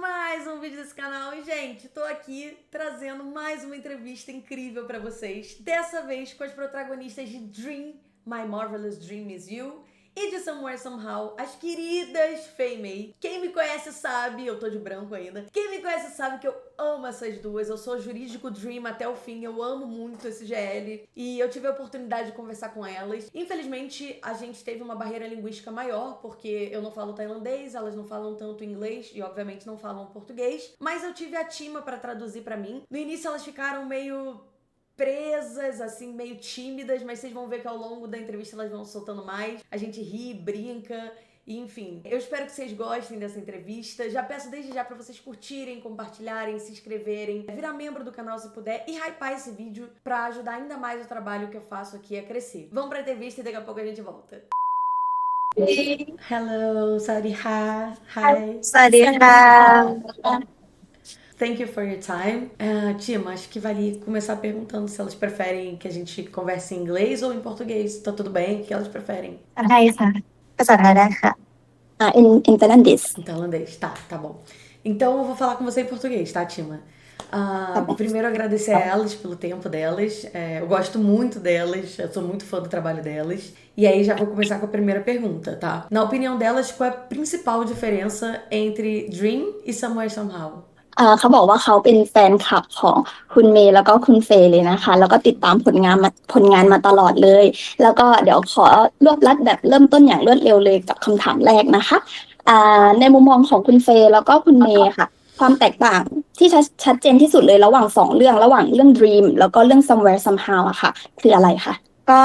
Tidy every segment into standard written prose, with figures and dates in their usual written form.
mais um vídeo desse canal e, gente, tô aqui trazendo mais uma entrevista incrível pra vocês. Dessa vez com as protagonistas de Dream, My Marvelous Dream Is You e de Somewhere Somehow, as queridas Fei Mei. Quem me conhece sabe, eu tô de branco ainda, quem me conhece sabe que eu amo essas duas, eu sou jurídico Dream até o fim, eu amo muito esse GL e eu tive a oportunidade de conversar com elas. Infelizmente, a gente teve uma barreira linguística maior, porque eu não falo tailandês, elas não falam tanto inglês e obviamente não falam português, mas eu tive a Tima pra traduzir pra mim. No início elas ficaram meio presas, assim, meio tímidas, mas vocês vão ver que ao longo da entrevista elas vão soltando mais. A gente ri, brinca, e enfim. Eu espero que vocês gostem dessa entrevista. Já peço desde já pra vocês curtirem, compartilharem, se inscreverem, virar membro do canal se puder e hypar esse vídeo pra ajudar ainda mais o trabalho que eu faço aqui a crescer. Vamos pra entrevista e daqui a pouco a gente volta. Hello, Sawasdee-ha. Hi. สวัสดีค่ะ Thank you for your time. Tima, acho que vale começar perguntando se elas preferem que a gente converse em inglês ou em português. Tá tudo bem? O que elas preferem? ได้ค่ะภาษาไทยได้ค่ะ em tailandês. Em tailandês, tá bom. Então eu vou falar com você em português, tá, Tima? bom. Primeiro agradecer a elas pelo tempo delas. Eu gosto muito delas, eu sou muito fã do trabalho delas. E aí já vou começar com a primeira pergunta, tá? Na opinião delas, qual é a principal diferença entre Dream e Somewhere Somehow? เขาบอกว่าเขาเป็นแฟนคลับของคุณเมย์แล้วก็คุณเฟย์เลยนะคะแล้วก็ติดตามผลงานมาตลอดเลยแล้วก็เดี๋ยวขอรวบลัดแบบเริ่มต้นอย่างรวดเร็วเลยกับคำถามแรกนะคะในมุมมองของคุณเฟย์แล้วก็คุณเมย์ค่ะความแตกต่างที่ชัดเจนที่สุดเลยระหว่างสองเรื่องระหว่างเรื่อง Dream แล้วก็เรื่อง Somewhere Somehow อะค่ะคืออะไรคะ ก็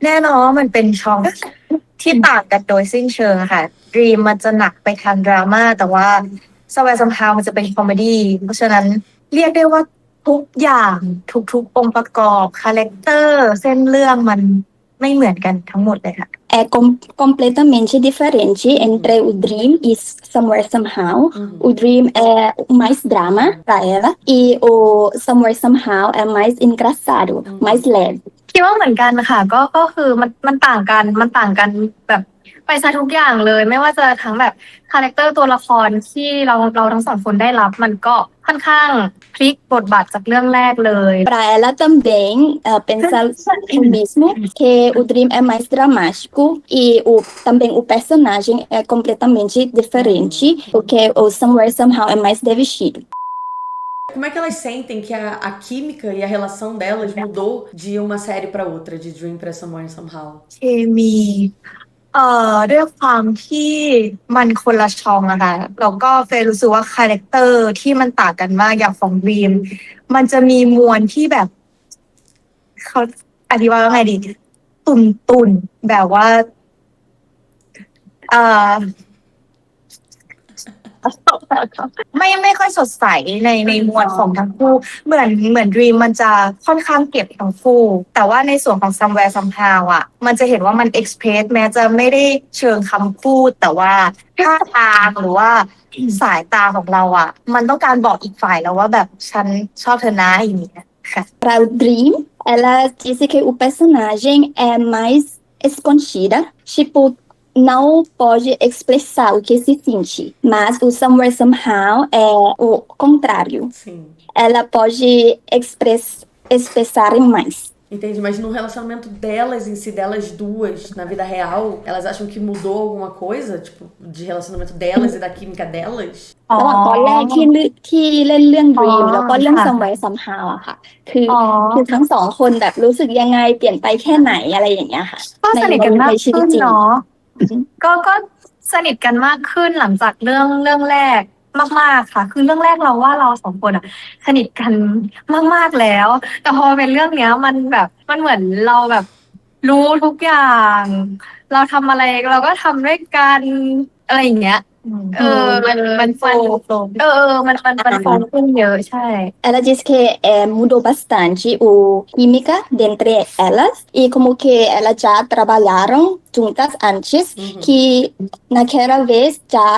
แน่นอนว่ามันเป็นช่องที่ต่างกันโดยสิ้นเชิงค่ะ Dream มันจะหนักไปทางดราม่าแต่ว่า Somewhere Somehow มันจะเป็นคอมเมดี้เพราะฉะนั้นเรียกได้ว่าทุกอย่างทุกองค์ประกอบคาแรคเตอร์เส้นเรื่องมันไม่เหมือนกันทั้งหมดเลยค่ะ é completamente diferente entre o Dream e Somewhere Somehow. O Dream é mais drama para ela e o Somewhere Somehow é mais engraçado, mais leve. คิดว่าเหมือนกันค่ะก็คือมันต่างกันแบบไปซะทุกอย่างเลยไม่ว่าจะทั้งแบบคาแรคเตอร์ตัวละครที่เราทั้งสองคนได้รับมันก็ค่อนข้างพลิกบทบาทจากเรื่องแรกเลย Para ela também pensar o mesmo que o Dream é mais dramático e também o personagem é completamente diferente porque o Somewhere Somehow é mais divertido. Como é que elas sentem que a química e a relação delas mudou de uma série pra outra, de Dream pra Somewhere Somehow? เคมีด้วยความที่มันคนละช่องอะค่ะแล้วก็เฟย์รู้สึกว่าคาแรคเตอร์ที่มันต่างกันมากอย่างของวีมมันจะมีมวลที่แบบเขาอธิบายว่าไงดีตุ่นแบบว่าไม่ค่อยสดใสในมวลของทั้งคู่เหมือน Dream มันจะค่อนข้างเก็บทั้งคู่แต่ว่าในส่วนของ Somewhere Somehow อ่ะมันจะเห็นว่ามัน express แม้จะไม่ได้เชิงคำพูดแต่ว่าท่าทางหรือว่าสายตาของเราอ่ะมันต้องการบอกอีกฝ่ายแล้วว่าแบบฉันชอบเธอนะอย่างนี้ค่ะ Para o Dream ela disse que o personagem é mais escondida tipo não pode expressar o que se sente, mas o Somewhere Somehow é o contrário. Sim. Ela pode expressar mais. Entendi, mas no relacionamento delas em si, delas duas, na vida real, elas acham que mudou alguma coisa, tipo, de relacionamento delas e da química delas? ระหว่างตอนแรกที่เล่นเรื่อง Dream แล้วก็เรื่อง Somewhere Somehow อะค่ะคือทั้งสองคนแบบรู้สึกยังไงเปลี่ยนไปแค่ไหนอะไรอย่างเงี้ยค่ะ ก็สนิทกันมากขึ้นเนาะก็สนิทกันมากขึ้นหลังจากเรื่องแรกมากๆค่ะคือเรื่องแรกเราว่าเราสองคนอ่ะสนิทกันมากๆแล้วแต่พอเป็นเรื่องเนี้ยมันแบบมันเหมือนเราแบบรู้ทุกอย่างเราทำอะไรเราก็ทำด้วยกันอะไรอย่างเงี้ยมันโฟล์มันโฟล์ขึ้นเยอะใช่ Ela disse que mudou bastante a química dentre elas e como que elas já trabalharam juntas antes que naquela vez já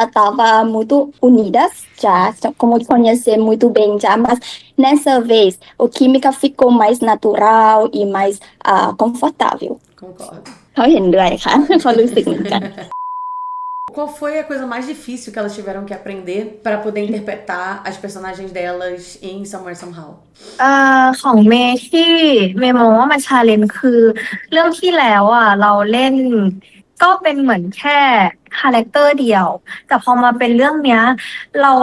estava muito unidas já como conhecer muito bem já mas nessa vez a química ficou mais natural e mais confortável. Concordo. เขาเห็นด้วยค่ะเขารู้สึกเหมือนกัน qual foi a coisa mais difícil que elas tiveram que aprender para poder interpretar as personagens delas em Somewhere Somehow? ของเมย์ที่เมย์มองว่ามันชาเลนจ์คือเรื่องที่แล้วเราเล่นก็เป็นเหมือนแค่คาแรคเตอร์เดียวแต่พอมาเป็นเรื่องเนี้ยเรา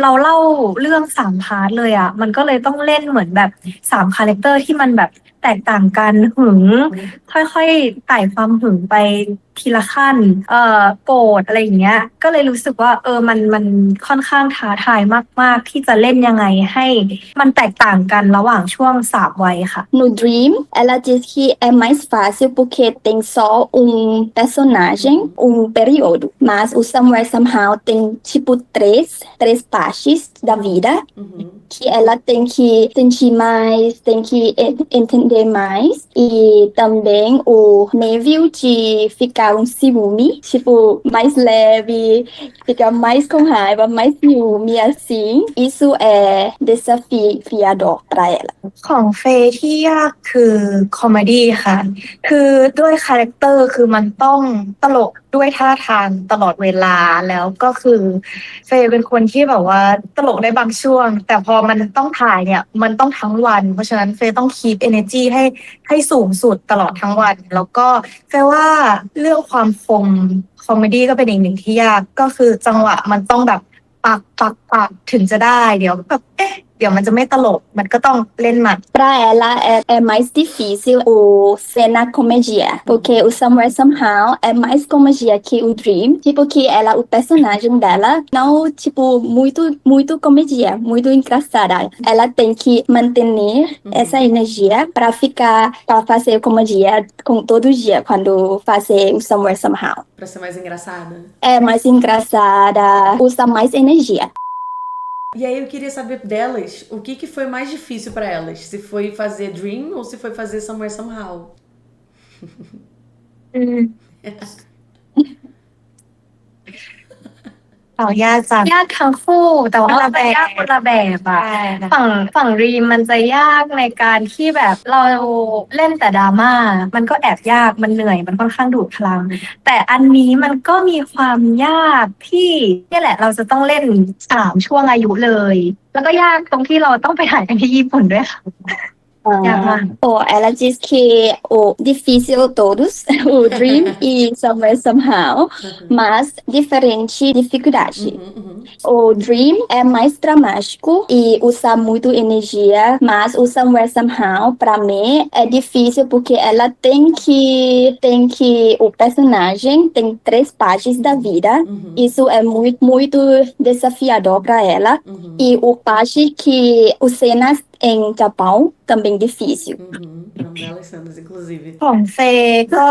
เราเล่าเรื่อง3 พาร์ทเลยมันก็เลยต้องเล่นเหมือนแบบ3 คาแรคเตอร์ที่มันแบบแตกต่างกันหึงค่อยๆไต่ความหึงไปทีละขั้นโกรธอะไรอย่างเงี้ยก็เลยรู้สึกว่ามันค่อนข้างท้าทายมากๆที่จะเล่นยังไงให้มันแตกต่างกันระหว่างช่วง3 วัยค่ะ No Dream, ela diz que é mais fácil porque tem só um personagem, um período. Mas o Somewhere Somehow tem tipo três partes da vida que ela tem que sentir mais, tem que entender mais. E também o nível de ficar um ciúme, tipo, mais leve, ficar mais com raiva, mais ciúme, assim. Isso é desafiador para ela. ของเฟย์ที่ยากคือคอมเมดี้ค่ะคือด้วยคาแรคเตอร์คือมันต้องตลกด้วยท่าทางตลอดเวลาแล้วก็คือเฟย์เป็นคนที่แบบว่าตลกได้บางช่วงแต่พอมันต้องถ่ายเนี่ยมันต้องทั้งวันเพราะฉะนั้นเฟย์ต้องคีป energy ให้สูงสุดตลอดทั้งวันแล้วก็เฟย์ว่าเรื่องความคมคอมเมดี้ก็เป็นอีกหนึ่งที่ยากก็คือจังหวะมันต้องแบบปักถึงจะได้เดี๋ยวแบบเดี๋ยวมันจะไม่ตลกมันก็ต้องเล่นมัน Para ela é mais difícil o cena comédia, porque o Somewhere Somehow é mais comédia que o Dream, tipo que ela, o personagem dela não tipo muito comédia, muito engraçada. Ela tem que manter essa energia para fazer comédia com todo dia quando fazer o Somewhere Somehow. Pra ser mais engraçada? É mais engraçada, usa mais energia. E aí eu queria saber delas, o que foi mais difícil pra elas? Se foi fazer Dream ou se foi fazer Somewhere Somehow? ยากจังยากทั้งคู่แต่ว่ามันยากคนละแบบฝั่งรีมมันจะยากในการที่แบบเราเล่นแต่ดราม่ามันก็แอบยากมันเหนื่อยมันค่อนข้างดูดพลังแต่อันนี้มันก็มีความยากที่นี่แหละเราจะต้องเล่น3 ช่วงอายุเลยแล้วก็ยากตรงที่เราต้องไปถ่ายกันที่ญี่ปุ่นด้วยค่ะEla diz que o difícil todos, o Dream e Somewhere Somehow, mas diferente dificuldade. O Dream é mais dramático e usa muito energia, mas o Somewhere Somehow, para mim, é difícil porque ela tem que o personagem tem 3 partes da vida. Isso é muito desafiador para ela. E o parte que os cenas em Japão também difícil. Não belas cenas, inclusive. ของเฟย์ก็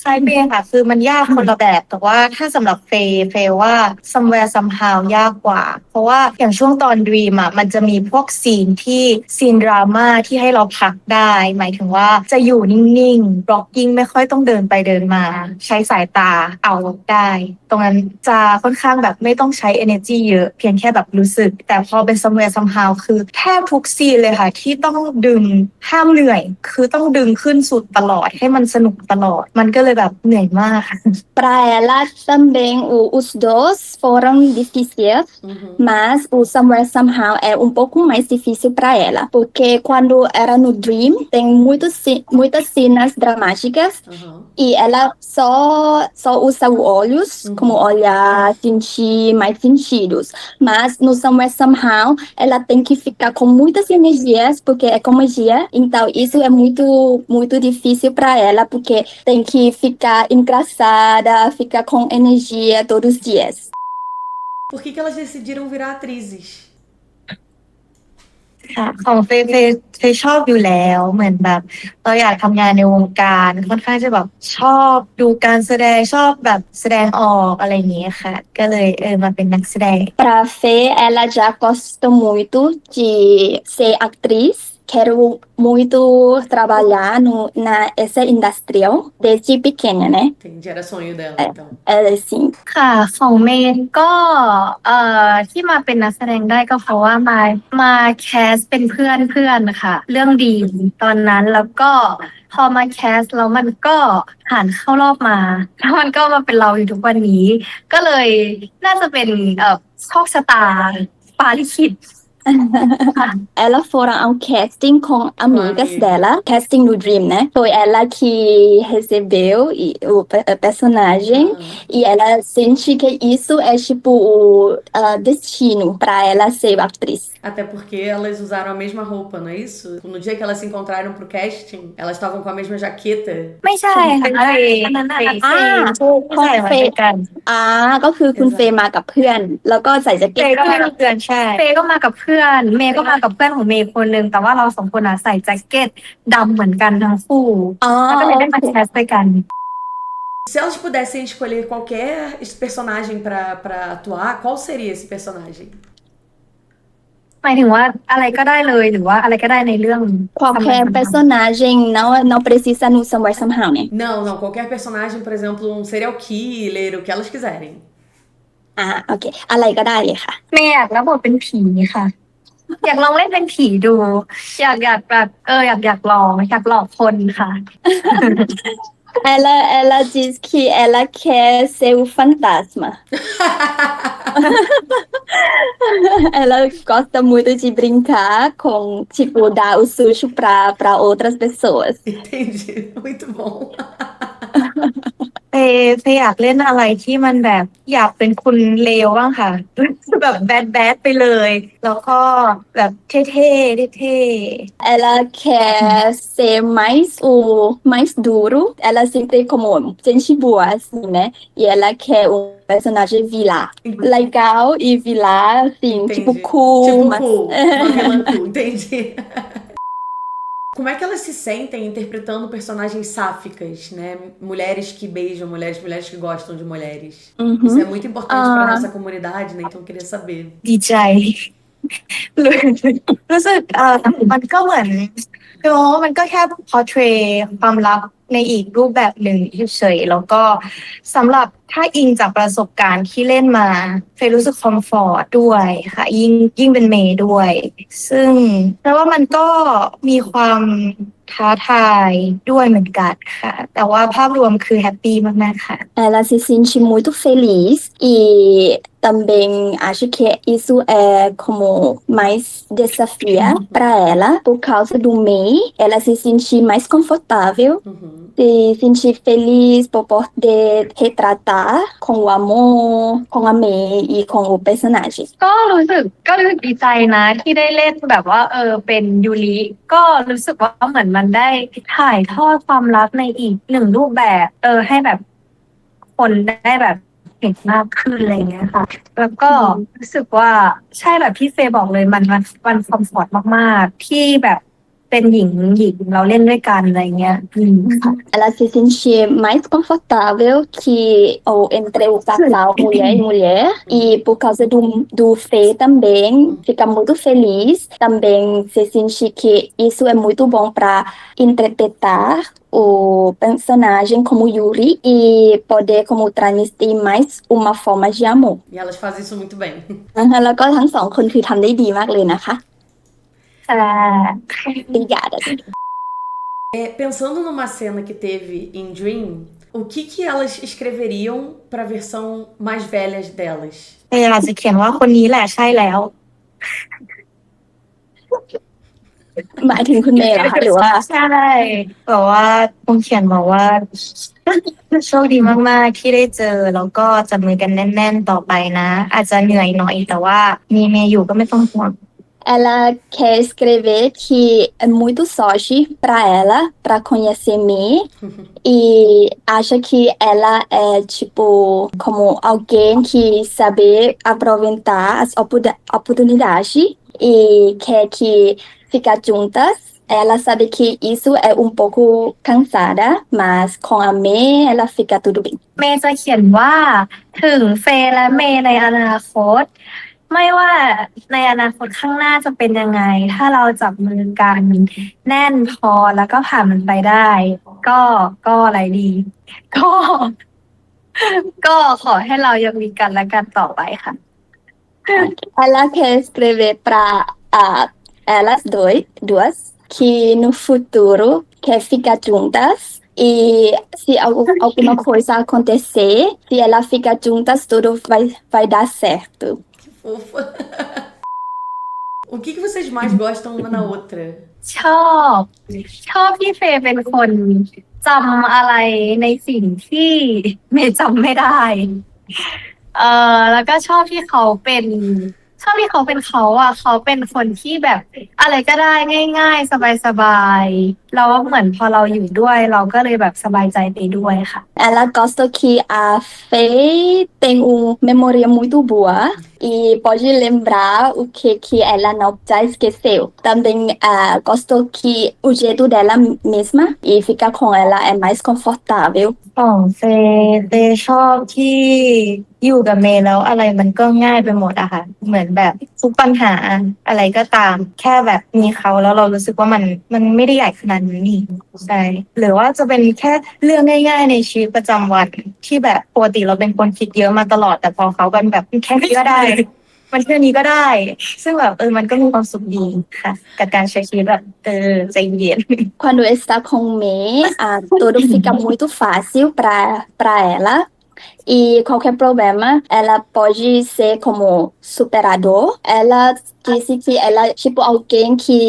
ใช่เพียงค่ะคือมันยากคนละแบบแต่ว่าถ้าสำหรับเฟย์ว่า Somewhere Somehow ยากกว่าเพราะว่าอย่างช่วงตอน Dream มันจะมีพวกซีนดราม่าที่ให้เราพักได้หมายถึงว่าจะอยู่นิ่งๆ blocking ไม่ค่อยต้องเดินไปเดินมาใช้สายตาเอาได้ตรงนั้นจะค่อนข้างแบบไม่ต้องใช้ energy เยอะเพียงแค่แบบรู้สึกแต่พอเป็น Somewhere Somehow คือแทบทุกซีนเลยค่ะที่ต้องดึงห้ามเหนื่อยคือต้องดึงขึ้นสุดตลอดให้มันสนุกตลอดมันก็เลยแบบเหนื่อยมากค่ะ Para ela também os dois foram difíceis, mas o Somewhere Somehow é um pouco mais difícil para ela, porque quando era no Dream tem muitas cenas dramáticas e ela só usa os olhos, como olhar, sentir mais sentidos, mas no Somewhere Somehow ela tem que ficar com muitas energias porque é comédia, então isso é muito difícil para ela porque tem que ficar engraçada, ficar com energia todos os dias. Por que elas decidiram virar atrizes? ค่ะของเฟย์ชอบอยู่แล้วเหมือนแบบเราอยากทำงานในวงการค่อนข้างจะแบบชอบดูการแสดงชอบแบบแสดงออกอะไรอย่างเงี้ยค่ะก็เลยมาเป็นนักแสดง Para Fê, ela já gosta muito de ser atriz quero muito trabalhar nessa indústria desde pequena, né? Entendi, era sonho dela, então. Sim. ค่ะของเมย์ก็ที่มาเป็นนักแสดงได้ก็เพราะว่ามาแคสเป็นเพื่อนเพื่อนค่ะเรื่องดีตอนนั้นแล้วก็พอมาแคสแล้วมันก็ผ่านเข้ารอบมาแล้วมันก็มาเป็นเราอยู่ทุกวันนี้ก็เลยน่าจะเป็นโชคชะตาฟ้าลิขิต Ela foram ao casting com amigas dela, casting no Dream, né? Foi ela que recebeu o personagem e ela sente que isso é tipo o destino para ela ser atriz. Até porque elas usaram a mesma roupa, não é isso? No dia que elas se encontraram pro casting, elas estavam com a mesma jaqueta. ไม่ใช่ค่ะอันนั้นน่ะเฟย์ใส่มาด้วยกัน ก็คือคุณเฟย์มากับเพื่อน แล้วก็ใส่แจ็ค เฟ เก็ต ย์ก็มากับเพื่อนใช่เฟย์ก็มากับเพื่อนเมย์ก็มากับเพื่อนของเมย์คนนึงแต่ว่าเราสองคนใส่แจ็คเก็ตดำเหมือนกันทั้งคู่แล้วก็เลยได้มาแคสด้วยกัน Se elas pudessem escolher qualquer personagem pra atuar, qual seria esse personagem? หมายถึงว่าอะไรก็ได้เลยหรือว่าอะไรก็ได้ในเรื่อง Qualquer personagem não precisa no Somewhere Somehow, né? Não, qualquer personagem, por exemplo, um serial killer, o que elas quiserem. โอเค อะไรก็ได้เลยค่ะ เมย์อยากรับบทเป็นผีค่ะ อยากลองเล่นเป็นผีดู อยากแบบอยากลองอยากหลอกคนค่ะ Ela diz que ela quer ser o fantasma. Ela gosta muito de brincar com, tipo, dar o susto para outras pessoas. Entendi, muito bom. เฟย์อยากเล่นอะไรที่มันแบบอยากเป็นคุณเลวบ้างค่ะ แบบแบดไปเลย แล้วก็แบบเท่ๆ Ela quer ser mais duro. Ela sempre como gente boa, assim, né? E ela quer um personagem vilã. Legal e vilã, assim, Entendi. tipo cool. Tipo cool, uma vilã cool, entendi. Como é que elas se sentem interpretando personagens sáficas, né? Mulheres que beijam mulheres que gostam de mulheres. Isso é muito importante pra nossa comunidade, né? Então eu queria saber. ดีใจ รู้สึกมันก็เหมือนคือว่ามันก็แค่ portray ความรักในอีกรูปแบบหนึ่งเฉยๆแล้วก็สำหรับถ้าอิงจากประสบการณ์ที่เล่นมาเฟยรู้สึกคอมฟอร์ตด้วยค่ะยิ่งเป็นเมย์ด้วย ซึ่งแปลว่ามันก็มีความท้าทายด้วยเหมือนกันค่ะ แต่ว่าภาพรวมคือแฮปปี้มากๆค่ะ Ela se sente muito feliz e também acho que isso é como mais desafio para ela por causa do MEI. Ela se sente mais confortável, se sentir feliz por poder retratar com o amor, com a MEI e com o personagem. ก็รู้สึกดีใจนะที่ได้เล่นแบบว่าเป็นยูริก็รู้สึกว่าเหมือนมันได้ถ่ายทอดความรักในอีกหนึ่งรูปแบบให้แบบคนได้แบบเห็นมากขึ้นอะไรเงี้ยค่ะ แล้วก็รู้สึกว่าใช่แบบที่เฟย์บอกเลยมันคอมฟอร์ตมากๆที่แบบเป็นหญิงเราเล่นด้วยกันอะไรเงี้ยค่ะ Ela se sente mais confortável que ou entre o casal mulher e mulher e por causa do Fê também fica muito feliz, também se sente que isso é muito bom para interpretar o personagem como Yuri e poder como transmitir mais uma forma de amor. E elas fazem isso muito bem. แล้วก็ทั้งสองคนคือทำได้ดีมากเลยนะคะ Obrigada. Pensando numa cena que teve em Dream, o que elas escreveriam pra versão mais velhas delas? อาจจะเขียนว่าคนนี้แหละใช่แล้ว หมายถึงคุณเมย์เหรอคะหรือว่า ใช่บอกว่าคงเขียนบอกว่าโชคดีมากๆที่ได้เจอแล้วก็จับมือกันแน่นๆต่อไปนะ อาจจะเหนื่อยหน่อยแต่ว่ามีเมย์อยู่ก็ไม่ต้องห่วงEla quer escrever que é muito sorte para ela, para conhecer me e acha que ela é tipo como alguém que sabe aproveitar as oportunidades e quer que ficar juntas. Ela sabe que isso é um pouco cansada, mas com a May ela fica tudo bem. เมย์จะเขียนว่าถึงเฟย์และเมย์ในอนาคต ไม่ว่าในอนาคตข้างหน้าจะเป็นยังไง ถ้าเราจับมือกันแน่นพอแล้วก็ผ่านมันไปได้ ก็อะไรดี ก็ ก็ขอให้เรายังมีกันและกันต่อไปค่ะ Ela quer escrever para elas duas que no futuro quer ficar juntas e se alguma coisa acontecer, se ela ficar juntas, tudo vai dar certo. Que fofa. O que vocês mais gostam uma na outra? ชอบที่เฟย์เป็นคนจำอะไรในสิ่งที่เมย์จำไม่ได้ แล้วก็ชอบที่เขาเป็นเขาอ่ะเขาเป็นคนที่แบบอะไรก็ได้ง่ายๆสบายๆแล้วเหมือนพอเราอยู่ด้วยเราก็เลยแบบสบายใจไปด้วยค่ะ Ela gosta que a Fê tem uma memória muito boa e pode lembrar o que ela não já esqueceu. Também gosto que o jeito dela mesma e ficar com ela é mais confortável. ของเฟย์ชอบที่อยู่กับเมย์แล้วอะไรมันก็ง่ายไปหมดอะค่ะเหมือนแบบทุกปัญหาอะไรก็ตามแค่แบบมีเขาแล้วเรารู้สึกว่ามันไม่ได้ใหญ่ขนาดนี้นี่ใช่หรือว่าจะเป็นแค่เรื่องง่ายๆในชีวิตประจำวันที่แบบปกติเราเป็นคนคิดเยอะมาตลอดแต่พอเขาเป็นแบบแค่นี้ก็ได้ มันแค่นี้ก็ได้ซึ่งแบบมันก็มีความสุขดีค่ะกับการใช้ชีวิตแบบใจเย็น Quando está com Mei, tudo fica muito fácil para ela. E qualquer problema, ela pode ser como superador. Ela disse que ela é tipo alguém que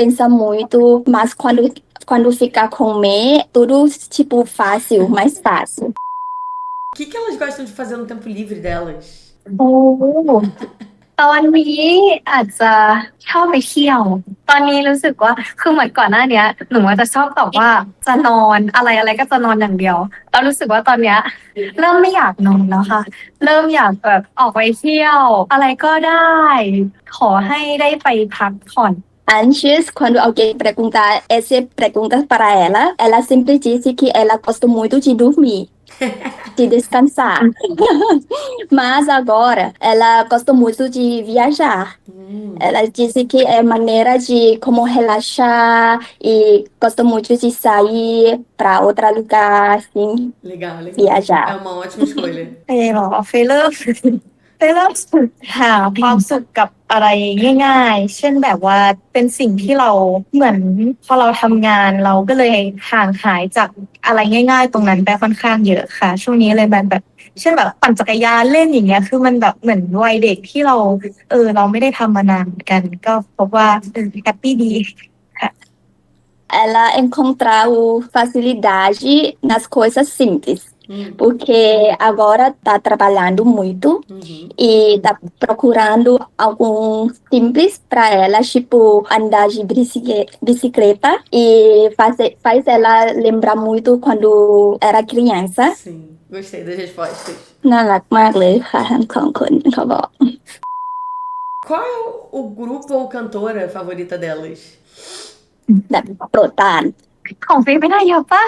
pensa muito, mas quando fica com Mei, tudo tipo fácil, mais fácil. O que elas gostam de fazer no tempo livre delas? โอ้ตอนนี้อาจจะชอบไปเที่ยว ตอนนี้รู้สึกว่าคือเหมือนก่อนหน้าเนี้ยหนูว่าจะชอบตอบว่าจะนอนอะไรก็จะนอนอย่างเดียวแล้วรู้สึกว่าตอนเนี้ยเริ่มไม่อยากนอนแล้วค่ะ เริ่มอยากแบบออกไปเที่ยว อะไรก็ได้ ขอให้ได้ไปพักผ่อน Antes, quando alguém perguntar essa pergunta para ela sempre disse que ela gosta muito de dormir, de descansar. Mas agora, ela gosta muito de viajar. Ela disse que é maneira de como relaxar e gosta muito de sair para outro lugar, assim, Legal. viajar. É uma ótima escolha. หรอเฟย์เริ่มหาความสุขกับอะไรง่ายๆ เช่นแบบว่าเป็นสิ่งที่เราเหมือนพอเราทำงานเราก็เลยห่างหายจากอะไรง่ายๆ ตรงนั้นไปค่อนข้างเยอะค่ะ ช่วงนี้เลยแบบเช่นแบบปั่นจักรยานเล่นอย่างเงี้ยคือมันแบบเหมือนวัยเด็กที่เราไม่ได้ทำมานานเหมือนกัน ก็พบว่าแฮปปี้ดี Ela encontrou facilidade nas coisas simples. Porque agora está trabalhando muito e está procurando algo simples para ela, tipo andar de bicicleta e faz ela lembrar muito quando era criança. Sim, gostei das respostas. น่ารักมากเลยค่ะทั้งสองคนเขาบอก Qual é o grupo ou cantora favorita delas? แบบโปรดปราน ของเฟย์ไม่ได้เยอะปะ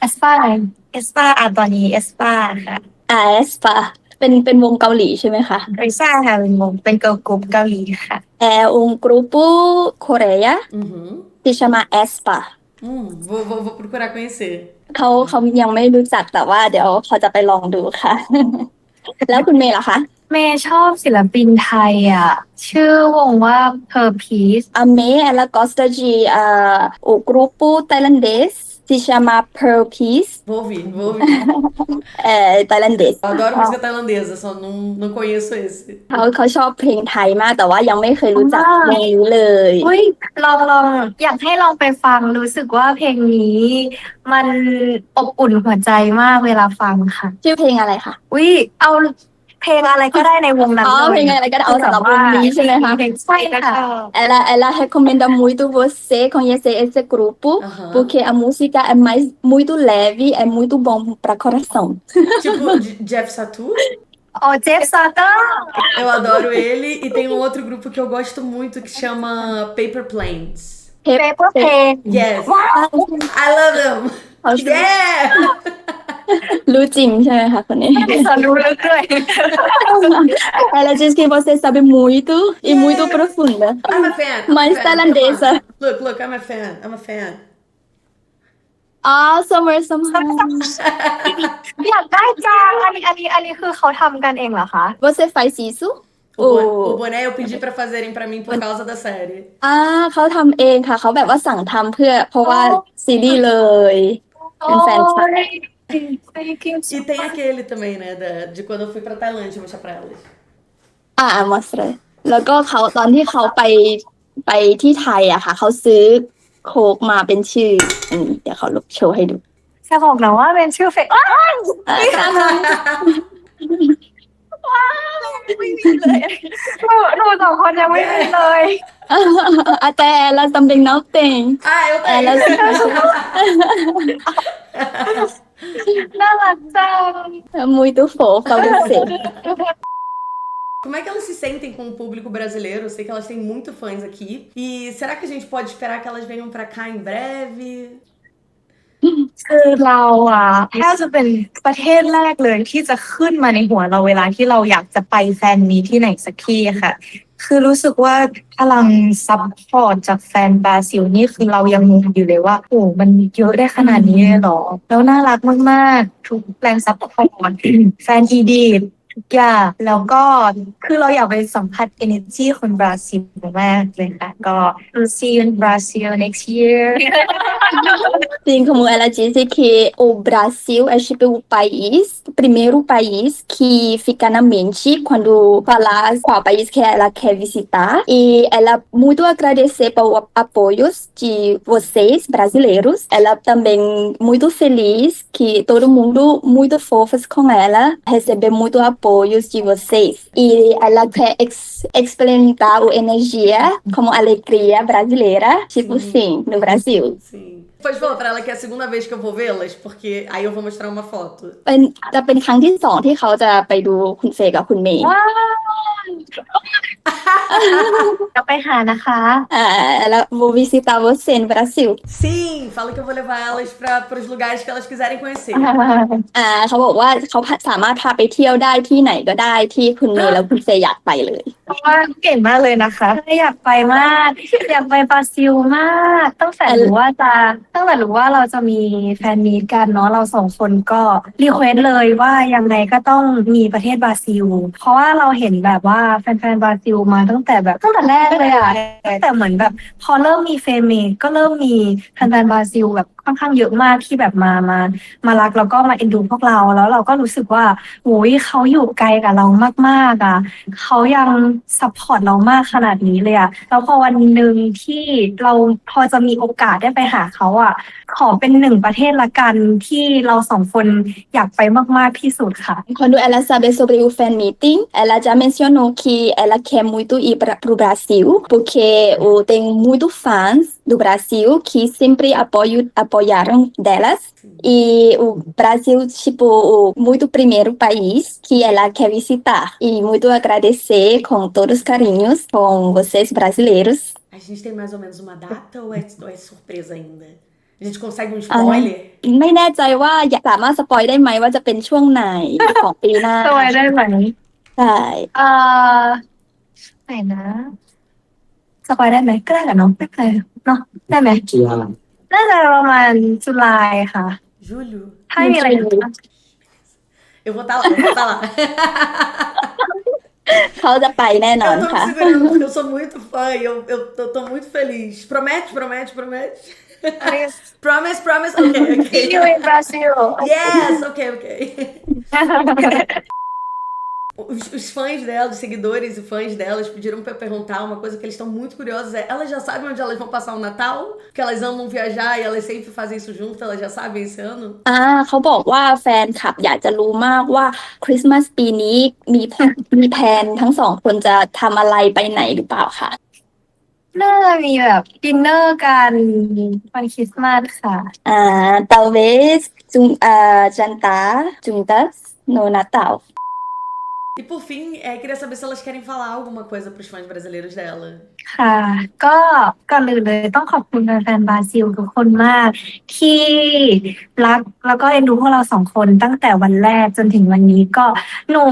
เอสปาตอนนี้เอสปาค่ะ aespa เป็นวงเกาหลีใช่ไหมคะ ไม่ใช่ค่ะเป็นเกิร์ลกรุ๊ปเกาหลีค่ะ É um grupo Coreia que chama aespa Vou procurar conhecer. เขายังไม่รู้จักแต่ว่าเดี๋ยวเขาจะไปลองดูค่ะ แล้วคุณเมย์ล่ะคะ เมย์ชอบศิลปินไทยอ่ะ ชื่อวงว่า Per Peace A May, ela gosta de o grupo tailandês se chama Pearl Peace, Vou ouvir. tailandês. Eu adoro música tailandesa, só não conheço esse. เขาชอบเพลงไทยมากแต่ว่ายังไม่เคยรู้จักเพลงนี้เลย อุ้ยลองอยากให้ลองไปฟังรู้สึกว่าเพลงนี้มันอบอุ่นหัวใจมากเวลาฟังค่ะ ชื่อเพลงอะไรคะ อุ้ยเอาเพลงอะไรก็ได้ในวงนั้น เพลงอะไรก็ได้เอาสำหรับวงนี้ใช่ไหมคะ ใช่ค่ะ Ela recomenda muito você conhecer esse grupo, porque a música é muito leve, é muito bom para coração. Tipo Jeff Satu? โอ้เจฟซาเตอร์ Eu adoro ele. E tem um outro grupo que eu gosto muito que chama Paper Planes. Paper Plane Yes. ว้าว I love them. Yeah! รู้จริงใช่ไหมคะคนนี้ สรู้ลึกด้วย Ela diz que você sabe muito e muito profunda. I'm a fan. I'm Mas a fan. tailandesa. Come on. Look, I'm a fan. I'm a fan. Somewhere somehow. อยากได้จังอันนี้คือเขาทำกันเองเหรอคะ Você faz isso? O boné eu pedi pra fazerem pra mim por causa da série. เขาทำเองค่ะเขาแบบว่าสั่งทำเพราะว่าซีรีส์เลย เป็นแฟนคลับ E tem aquele também, né? De quando eu fui pra Tailândia, vou mostrar pra elas. mostra แล้วก็เขาตอนที่เขาไปที่ไทยอะค่ะเขาซื้อโค้กมาเป็นชื่อเดี๋ยวเขาลบโชว์ให้ดู จะบอกนะว่าเป็นชื่อเฟซไม่มีเลยหนูสองคนยังไม่มีเลย Até ela também não tem. Ah, eu tenho. Ela น่ารักจัง muito fofa você. Como é que elas se sentem com o público brasileiro? Eu sei que elas têm muito fãs aqui. E será que a gente pode esperar que elas venham pra cá em breve? คือเราแทบจะเป็นประเทศแรกเลยที่จะขึ้นมาในหัวเราเวลาที่เราอยากจะไปแฟนมีตที่ไหนสักที่ค่ะ คือรู้สึกว่าพลังซัพพอร์ตจากแฟนบราซิลนี่คือเรายังงงอยู่เลยว่าโอ้มันเยอะได้ขนาดนี้เลยเหรอ แล้วน่ารักมากๆทุกแรงซัพพอร์ต แฟนอีดีทุกอย่างแล้วก็คือเราอยากไปสัมผัส energy คนบราซิลมากเลยค่ะก็ see you in Brazil next year Sim, como ela disse que o Brasil é tipo o primeiro país que fica na mente quando falar qual país que ela quer visitar. E ela muito agradecer pelo apoio de vocês, brasileiros. Ela também muito feliz que todo mundo muito fofos com ela, receber muito apoio de vocês. E ela quer experimentar a energia como alegria brasileira, tipo sim, no Brasil. Sim. Pode falar pra ela que é a segunda vez que eu vou vê-las, porque aí eu vou mostrar uma foto. จะเป็นครั้งที่ 2ที่เขาจะไปดูคุณเฟย์กับคุณเมย์ จะไปหานะคะ ela vou visitar você no Brasil. Sim, fala que eu vou levar elas pros lugares que elas quiserem conhecer. เขาบอกว่าเขาสามารถพาไปเที่ยวได้ที่ไหนก็ได้ที่คุณเมย์แล้วคุณเฟย์อยากไปเลย ว่าเก่งมากเลยนะคะอยากไปมากอยากไปบราซิลมากตั้งแต่รู้ว่าเราจะมีแฟนมีตกันเนาะเราสองคนก็รีเควสเลยว่ายังไงก็ต้องมีประเทศบราซิล เพราะว่าเราเห็นแบบว่าแฟนๆบราซิลมาตั้งแต่แรกเลยอ่ะตั้งแต่เหมือนแบบพอเริ่มมีเฟนมีตก็เริ่มมีแฟนๆบราซิลแบบค่อนข้างเยอะมากที่แบบมารักแล้วก็มาเอ็นดูพวกเราแล้วเราก็รู้สึกว่าโอ้ยเขาอยู่ไกลกับเรามากๆอ่ะเขายังซัพพอร์ตเรามากขนาดนี้เลยอ่ะแล้วพอวันหนึ่งที่เราพอจะมีโอกาสได้ไปหาเขาอ่ะขอเป็น1ประเทศละกันที่เราสองคนอยากไปมากๆที่สุดค่ะ Quando ela sabe sobre o fan meeting, ela já mencionou que ela quer muito ir para o Brasil, porque tem muitos fãs do Brasil que sempre apoiaram delas. E o Brasil, tipo, muito primeiro país que ela quer visitar. E muito agradecer com todos os carinhos com vocês brasileiros. A gente tem mais ou menos uma data ou é surpresa ainda? A gente consegue um spoiler? ไม่แน่ใจว่าสามารถสปอยได้ไหมว่าจะเป็นช่วงไหนของปีหน้า สวยได้ไหม ใช่ ไหนนะสปอยได้ไหมก็ได้แหละเนาะไม่เป็นไรเนาะได้ไหมน่าจะประมาณจุลายค่ะ Julho? ถ้ามีอะไรอยู่ Eu vou estar lá, eu vou estar lá. เขาจะไปแน่นอน Eu tô ค่ะ me segurando porque eu sou muito fã e eu tô muito feliz. Promete? Promise. Okay. See you in Brazil Yes, okay. Os fãs dela, os seguidores e fãs delas pediram pra eu perguntar uma coisa que eles estão muito curiosos. Elas já sabem onde elas vão passar o Natal? Porque elas amam viajar e elas sempre fazem isso junto. Elas já sabem esse ano? เขาบอกว่าแฟนคลับอยากจะรู้มากว่าคริสต์มาสปีนี้มีแผนทั้งสองคนจะทำอะไรไปไหนหรือเปล่าคะ น่าจะมีแบบดินเนอร์กันวันคริสต์มาสค่ะ talvez jantar juntas no Natal E por fim, queria saber se elas querem falar alguma coisa pros fãs brasileiros dela. ค่ะก็ก่อนอื่นเลยต้องขอบคุณแฟนๆบราซิลทุกคนมากที่รักแล้วก็เอ็นดูพวกเราสองคนตั้งแต่วันแรกจนถึงวันนี้ก็หนู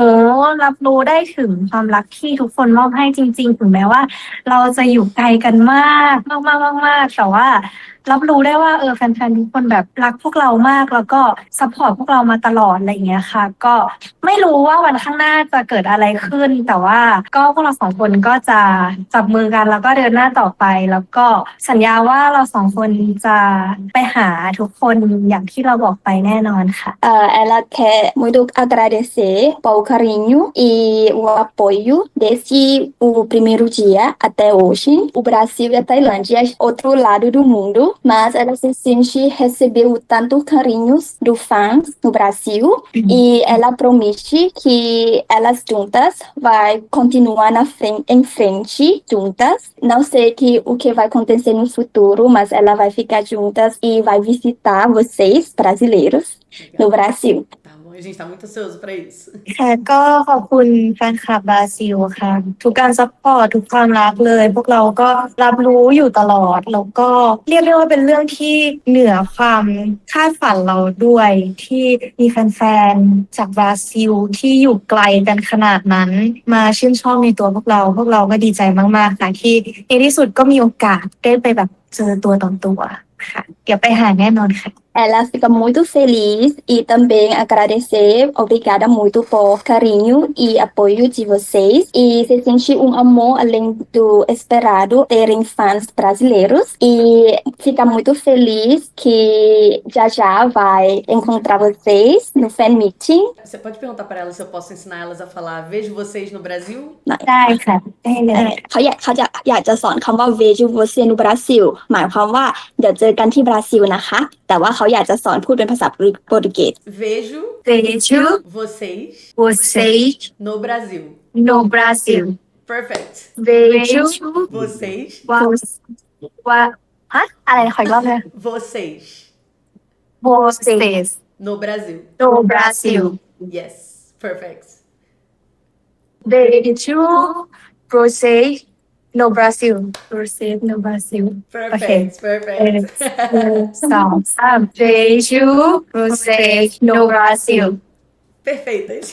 รับรู้ได้ถึงความรักที่ทุกคนมอบให้จริงๆถึงแม้ว่าเราจะอยู่ไกลกันมากมากๆมากๆแต่ว่ารับรู้ได้ว่าแฟนๆทุกคนแบบรักพวกเรามากแล้วก็ซัพพอร์ตพวกเรามาตลอดอะไรอย่างเงี้ยค่ะก็ไม่รู้ว่าวันข้างหน้าจะเกิดอะไรขึ้นแต่ว่าก็พวกเราสองคนก็จะจับมือกันแล้วก็เดินหน้าต่อไปแล้วก็สัญญาว่าเราสองคนจะไปหาทุกคนอย่างที่เราบอกไปแน่นอนค่ะ Ela quer muito agradecer pelo carinho e o apoio desde o primeiro dia até hoje. O Brasil e a Tailândia é outro lado do mundo, mas ela se sente recebeu tanto carinhos do fãs no Brasil e ela promete que elas juntas vai continuar em frente juntas. Não sei o que vai acontecer no futuro, mas ela vai ficar juntas e vai visitar vocês brasileiros no Brasil. Tá bom, a gente tá muito ansioso pra isso. ค่ะก็ขอบคุณแฟนคลับบราซิลค่ะทุกการซัพพอร์ตทุกความรักเลยพวกเราก็รับรู้อยู่ตลอดแล้วก็เรียกได้ว่าเป็นเรื่องที่เหนือความคาดฝันเราด้วยที่มีแฟนๆจากบราซิลที่อยู่ไกลกันขนาดนั้นมาชื่นชอบในตัวพวกเราก็ดีใจมากๆค่ะที่ในที่สุดก็มีโอกาสได้ไปแบบเจอตัวต่อตัวค่ะเดี๋ยวไปหาแน่นอนค่ะ Ela fica muito feliz e também agradecer, obrigada muito por carinho e apoio de vocês e se sente um amor além do esperado terem fãs brasileiros e fica muito feliz que já vai encontrar vocês no fan meeting. Você pode perguntar pra elas se eu posso ensinar elas a falar vejo vocês no Brasil? ได้ค่ะได้เลย เขาอยากจะสอนคำว่า vejo você no Brasil หมายความว่าเดี๋ยวเจอกันที่บราซิลนะคะแต่ว่าเขาอยากจะสอนพูดเป็นภาษาโปรตุเกส Vejo Vejo vocês vocês no Brasil. no Brasil Perfect. Vejo Vocês ว่าฮะอะไรขออีกรอบเลย vocês vocês no Brasil. no Brasil Yes. Perfect. Vejo vocês no Brasil vocês no Brasil Perfect. Perfect. สองสาม Vejo vocês no Brasil Perfeitas.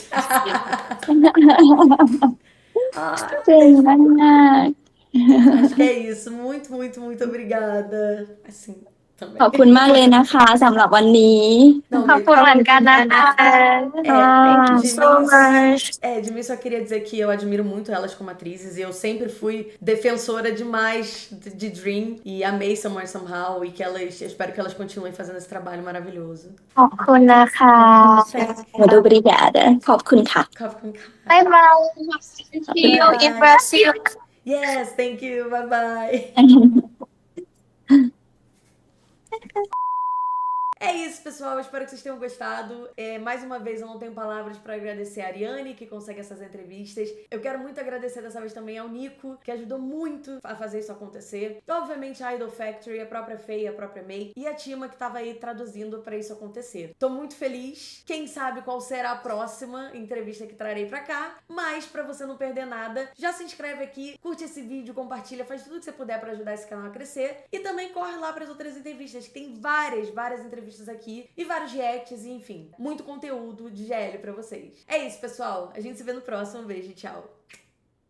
เก่งมาก Acho que é isso. Muito, muito, muito obrigada. Assim, também. ขอบคุณมากเลยนะคะสำหรับวันนี้ Não, ขอบคุณเหมือนกันนะคะ de Thank you so mim- much de mim só queria dizer que eu admiro muito elas como atrizes e eu sempre fui defensora demais de Dream e amei Somewhere Somehow e que elas, eu espero que elas continuem fazendo esse trabalho maravilhoso. ขอบคุณนะคะ muito obrigada ขอบคุณค่ะ บ๊ายบาย See you in Brazil Yes, thank you. Bye bye. É isso, pessoal. Eu espero que vocês tenham gostado. Mais uma vez, eu não tenho palavras para agradecer a Ariane, que consegue essas entrevistas. Eu quero muito agradecer dessa vez também ao Nico, que ajudou muito a fazer isso acontecer. E, obviamente, a Idol Factory, a própria Fei, a própria May e a Tima, que tava aí traduzindo para isso acontecer. Tô muito feliz. Quem sabe qual será a próxima entrevista que trarei pra cá. Mas, pra você não perder nada, já se inscreve aqui, curte esse vídeo, compartilha, faz tudo que você puder para ajudar esse canal a crescer. E também corre lá para as outras entrevistas, que tem várias entrevistas aqui e vários reacts e enfim, muito conteúdo de GL pra vocês. É isso, pessoal. A gente se vê no próximo. Um beijo, tchau.